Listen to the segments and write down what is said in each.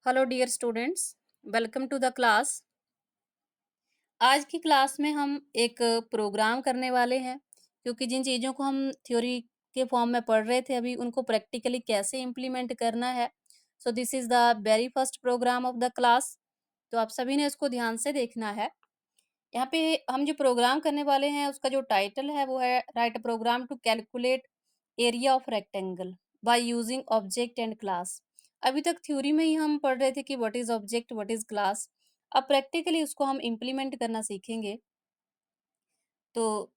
Hello dear students, welcome to the class. आज की class में हम एक प्रोग्राम करने वाले हैं, क्योंकि जिन चीज़ों को हम थ्योरी के फॉर्म में पढ़ रहे थे अभी उनको प्रैक्टिकली कैसे इम्प्लीमेंट करना है। So this is the very first program of the class. तो आप सभी ने इसको ध्यान से देखना है। यहाँ पे हम जो प्रोग्राम करने वाले हैं उसका जो टाइटल है वो है write program to calculate area of rectangle by using object and class. अभी तक थ्योरी में ही हम पढ़ रहे थे कि what is object what is class. अब प्रैक्टिकली उसको हम इम्प्लीमेंट करना सीखेंगे। तो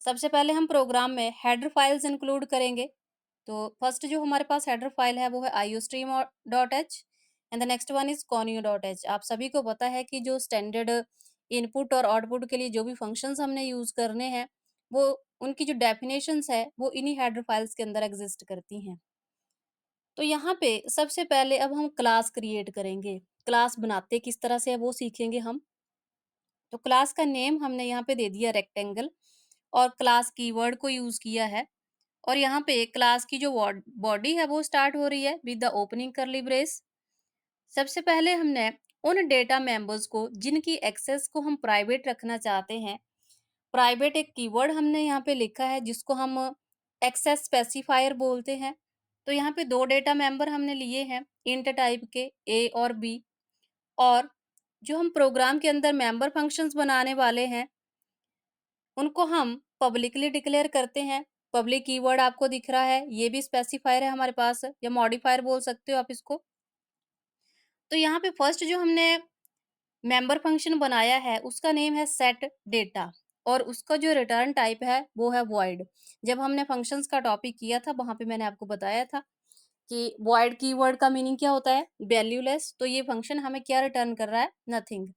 सबसे पहले हम प्रोग्राम में हेडर फाइल्स इंक्लूड करेंगे। तो फर्स्ट जो हमारे पास हेडर फाइल है वो है iostream.h and the next one is conio.h। आप सभी को पता है कि जो स्टैंडर्ड इनपुट और आउटपुट के लिए जो भी फंक्शंस हमने यूज करने हैं वो उनकी जो डेफिनेशंस है वो इन्हीं हेडर फाइल्स के अंदर एग्जिस्ट करती हैं। तो यहाँ पे सबसे पहले अब हम क्लास क्रिएट करेंगे। क्लास बनाते किस तरह से है वो सीखेंगे हम। तो क्लास का नेम हमने यहाँ पे दे दिया रेक्टेंगल और क्लास कीवर्ड को यूज किया है। और यहाँ पे क्लास की जो बॉडी है वो स्टार्ट हो रही है with the opening curly brace. सबसे पहले हमने उन डेटा मेंबर्स को जिनकी एक्सेस को हम प्राइवेट रखना चाहते हैं, प्राइवेट एक कीवर्ड हमने यहाँ पे लिखा है जिसको हम एक्सेस स्पेसिफायर बोलते हैं। तो यहाँ पे दो डेटा मेंबर हमने लिए हैं इंट टाइप के ए और बी। और जो हम प्रोग्राम के अंदर मेंबर फंक्शंस बनाने वाले हैं उनको हम पब्लिकली डिक्लेयर करते हैं। पब्लिक कीवर्ड आपको दिख रहा है, ये भी स्पेसिफायर है हमारे पास या मॉडिफायर बोल सकते हो आप इसको। तो यहाँ पे फर्स्ट जो हमने मेंबर फंक्शन बनाया है उसका नेम है सेट डेटा और उसका जो रिटर्न टाइप है वो है वॉइड। जब हमने फंक्शंस का टॉपिक किया था वहां पे मैंने आपको बताया था कि वॉइड कीवर्ड का मीनिंग क्या होता है, वैल्यूलेस। तो ये फंक्शन हमें क्या रिटर्न कर रहा है, नथिंग।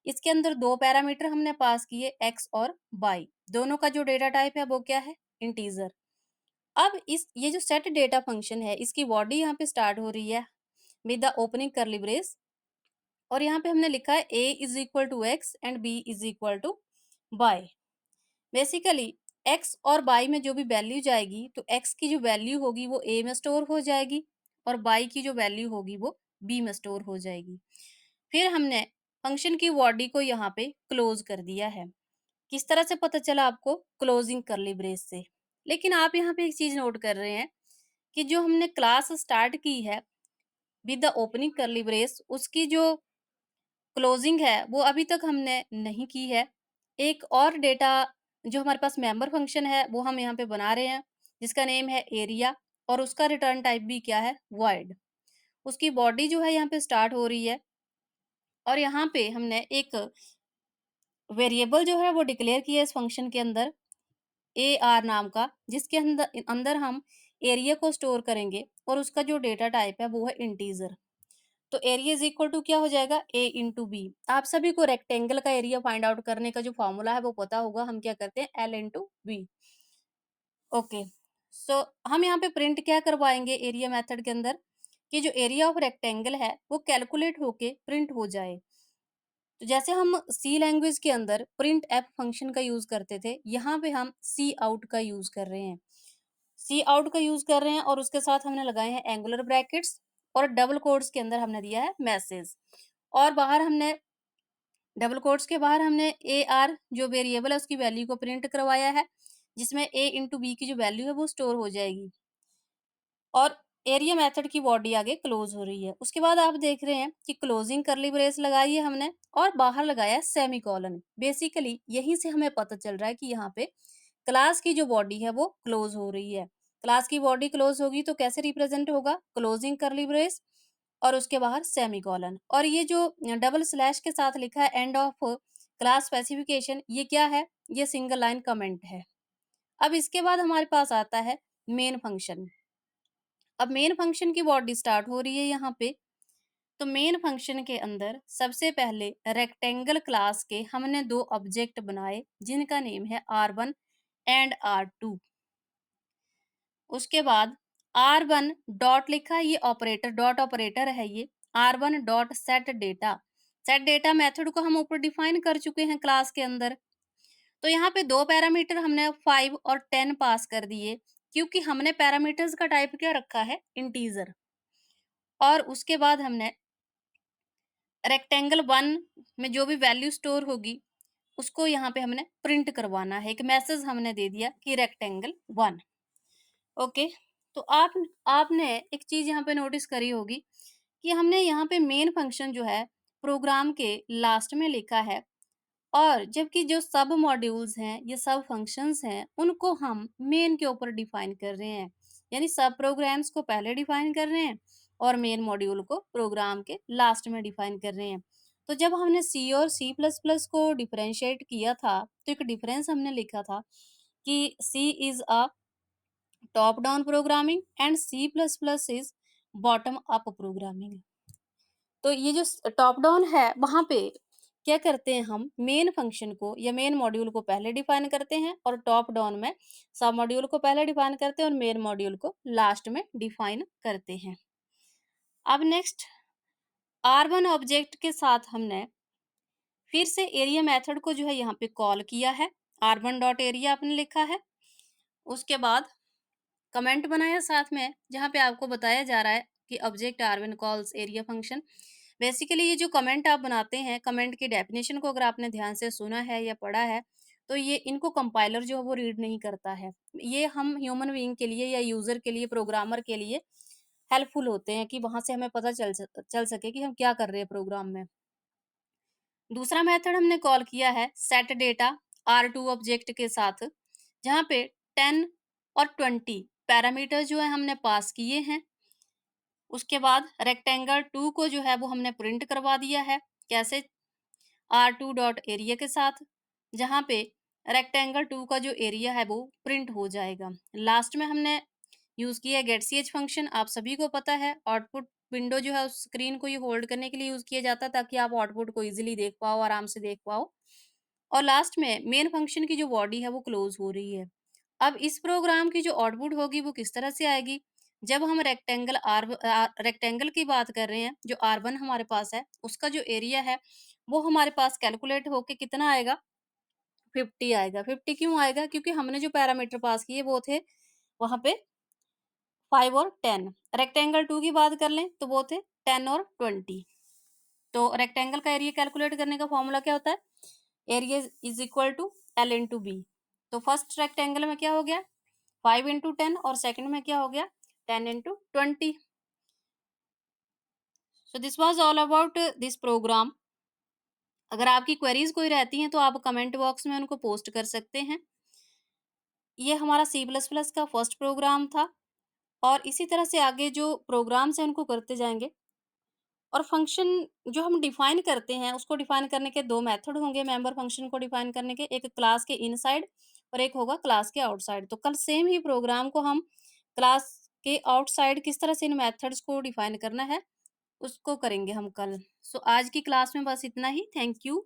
इसके अंदर दो पैरामीटर हमने पास किए एक्स और वाई, दोनों का जो डेटा टाइप है वो क्या है, इंटीजर। अब इस ये जो सेट डेटा फंक्शन है इसकी बॉडी यहाँ पे स्टार्ट हो रही है with the opening curly brace. और यहाँ पे हमने लिखा है a is equal to x and b is equal to y. Basically x और y में जो भी वैल्यू जाएगी तो x की जो वैल्यू होगी वो a में स्टोर हो जाएगी और y की जो वैल्यू होगी वो b में स्टोर हो जाएगी। फिर हमने फंक्शन की बॉडी को यहाँ पे क्लोज कर दिया है। किस तरह से पता चला आपको, क्लोजिंग करली ब्रेस से। लेकिन आप यहाँ पे एक चीज नोट कर रहे हैं कि जो हमने क्लास स्टार्ट की है with the opening curly brace उसकी जो क्लोजिंग है वो अभी तक हमने नहीं की है। एक और डेटा जो हमारे पास मेंबर फंक्शन है वो हम यहाँ पे बना रहे हैं जिसका नेम है एरिया और उसका रिटर्न टाइप भी क्या है, वॉइड। उसकी बॉडी जो है यहाँ पे स्टार्ट हो रही है और यहाँ पे हमने एक वेरिएबल जो है वो डिक्लेयर किया है इस फंक्शन के अंदर ए आर नाम का, जिसके अंदर अंदर हम एरिया को स्टोर करेंगे और उसका जो डेटा टाइप है वो है इंटीजर। तो एरिया इज इक्वल टू क्या हो जाएगा, ए इंटू बी। आप सभी को रेक्टेंगल का एरिया फाइंड आउट करने का जो फॉर्मूला है वो पता होगा, हम क्या करते हैं एल इंटू बी। ओके, सो हम यहाँ पे प्रिंट क्या करवाएंगे एरिया मेथड के अंदर कि जो एरिया ऑफ रेक्टेंगल है वो कैलकुलेट होके प्रिंट हो जाए। तो जैसे हम सी लैंग्वेज के अंदर प्रिंट एफ फंक्शन का यूज करते थे, यहाँ पे हम सी आउट का यूज कर रहे हैं। सी आउट का यूज कर रहे हैं और उसके साथ हमने लगाए हैं एंगुलर ब्रैकेट्स और डबल कोट्स के अंदर हमने दिया है मैसेज। और बाहर हमने डबल कोट्स के बाहर हमने ए आर जो वेरिएबल है उसकी वैल्यू को प्रिंट करवाया है जिसमें ए इंटू बी की जो वैल्यू है वो स्टोर हो जाएगी। और एरिया मेथड की बॉडी आगे क्लोज हो रही है। उसके बाद आप देख रहे हैं कि क्लोजिंग करली ब्रेस लगाई है हमने और बाहर लगाया सेमी कॉलन। बेसिकली यहीं से हमें पता चल रहा है कि यहाँ पे क्लास की जो बॉडी है वो क्लोज हो रही है। क्लास की बॉडी क्लोज होगी तो कैसे रिप्रेजेंट होगा, क्लोजिंग करली ब्रेस और उसके बाहर सेमी कॉलन। और ये जो डबल स्लैश के साथ लिखा है एंड ऑफ क्लास स्पेसिफिकेशन, ये क्या है, ये सिंगल लाइन कमेंट है। अब इसके बाद हमारे पास आता है मेन फंक्शन। अब मेन फंक्शन की बॉडी स्टार्ट हो रही है यहाँ पे। तो मेन फंक्शन के अंदर सबसे पहले रेक्टेंगल क्लास के हमने दो ऑब्जेक्ट बनाए जिनका नेम है R1 एंड R2। उसके बाद R1 डॉट लिखा है, ये ऑपरेटर डॉट ऑपरेटर है ये। R1 dot set data, set data method को हम ऊपर डिफाइन कर चुके हैं क्लास के अंदर। तो यहाँ पे दो पैरामीटर हमने 5 और 10 पास कर दिए क्योंकि हमने पैरामीटर्स का टाइप क्या रखा है, इंटीजर। और उसके बाद हमने रेक्टेंगल 1 में जो भी वैल्यू स्टोर होगी, उसको यहाँ पे हमने प्रिंट करवाना है। एक मैसेज हमने दे दिया कि रेक्टेंगल 1। ओके। तो आपने एक चीज़ यहाँ पे नोटिस करी होगी कि हमने यहाँ पे मेन फंक्शन जो है प्रोग्राम के लास्ट में लिखा है, और जबकि जो सब मॉड्यूल्स हैं, ये सब फंक्शंस हैं, उनको हम मेन के ऊपर डिफाइन कर रहे हैं। यानी सब प्रोग्राम्स को पहले डिफाइन कर रहे हैं और मेन मॉड्यूल को प्रोग्राम के लास्ट में डिफाइन कर रहे हैं। तो जब हमने सी और सी प्लस प्लस को डिफरेंशिएट किया था, तो एक डिफरेंस हमने लिखा था कि C is a top down programming and C plus plus is bottom up programming. तो ये जो टॉप डाउन है, वहाँ पे क्या करते हैं, हम मेन फंक्शन को या मेन मॉड्यूल को पहले डिफाइन करते हैं, और टॉप डाउन में सब मॉड्यूल को पहले डिफाइन करते हैं और मेन मॉड्यूल को लास्ट में डिफाइन करते हैं। अब नेक्स्ट R1 ऑब्जेक्ट के साथ हमने फिर से एरिया मेथड को जो है यहाँ पे कॉल किया है। R1 डॉट एरिया आपने लिखा है। उसके बाद कमेंट बनाया साथ में, जहाँ पे आपको बताया जा रहा है कि object R1 calls area function. Basically ये जो कमेंट आप बनाते हैं, कमेंट की डेफिनेशन को अगर आपने ध्यान से सुना है या पढ़ा है, तो ये इनको कंपाइलर जो है वो रीड नहीं करता है। ये हम ह्यूमन बीइंग के लिए या यूजर के लिए, प्रोग्रामर के लिए हेल्पफुल होते हैं कि वहां से हमें पता चल सके कि हम क्या कर रहे हैं प्रोग्राम में। दूसरा मेथड हमने कॉल किया है सेट डेटा R2 ऑब्जेक्ट के साथ, जहाँ पे 10 और 20 पैरामीटर जो है हमने पास किए हैं। उसके बाद रेक्टेंगल 2 को जो है वो हमने प्रिंट करवा दिया है। कैसे? R2 डॉट एरिया के साथ, जहाँ पे रेक्टेंगल 2 का जो एरिया है वो प्रिंट हो जाएगा। लास्ट में हमने यूज़ किया है गेट ch फंक्शन, आप सभी को पता है। आउटपुट विंडो जो है उस स्क्रीन को ये होल्ड करने के लिए यूज़ किया जाता है, ताकि आप आउटपुट को ईज़िली देख पाओ, आराम से देख पाओ। और लास्ट में मेन फंक्शन की जो बॉडी है वो क्लोज हो रही है। अब इस प्रोग्राम की जो आउटपुट होगी वो किस तरह से आएगी? जब हम रेक्टेंगल की बात कर रहे हैं, जो R1 हमारे पास है, उसका जो एरिया है वो हमारे पास कैलकुलेट होके कितना आएगा? 50 आएगा। 50 क्यों आएगा? क्योंकि हमने जो पैरामीटर पास किए वो थे वहाँ पे 5 और 10। रेक्टेंगल 2 की बात कर लें तो वो थे 10 और 20। तो रेक्टेंगल का एरिया कैलकुलेट करने का फॉर्मूला क्या होता है? Area is equal to L into b. तो फर्स्ट रेक्टेंगल में क्या हो गया? 5 इंटू 10, और सेकंड में क्या हो गया? 10 into 20। So this was all about this program. अगर आपकी क्वेरीज कोई रहती हैं तो आप कमेंट बॉक्स में उनको पोस्ट कर सकते हैं। ये हमारा सी प्लस प्लस का फर्स्ट प्रोग्राम था, और इसी तरह से आगे जो प्रोग्राम्स हैं उनको करते जाएंगे। और फंक्शन जो हम डिफाइन करते हैं, उसको डिफाइन करने के दो मेथड होंगे मेंबर फंक्शन को डिफाइन करने के, एक क्लास के इनसाइड और एक होगा क्लास के आउटसाइड। तो कल सेम ही प्रोग्राम को हम क्लास के आउटसाइड किस तरह से इन मेथड्स को डिफाइन करना है, उसको करेंगे हम कल। सो आज की क्लास में बस इतना ही। Thank you.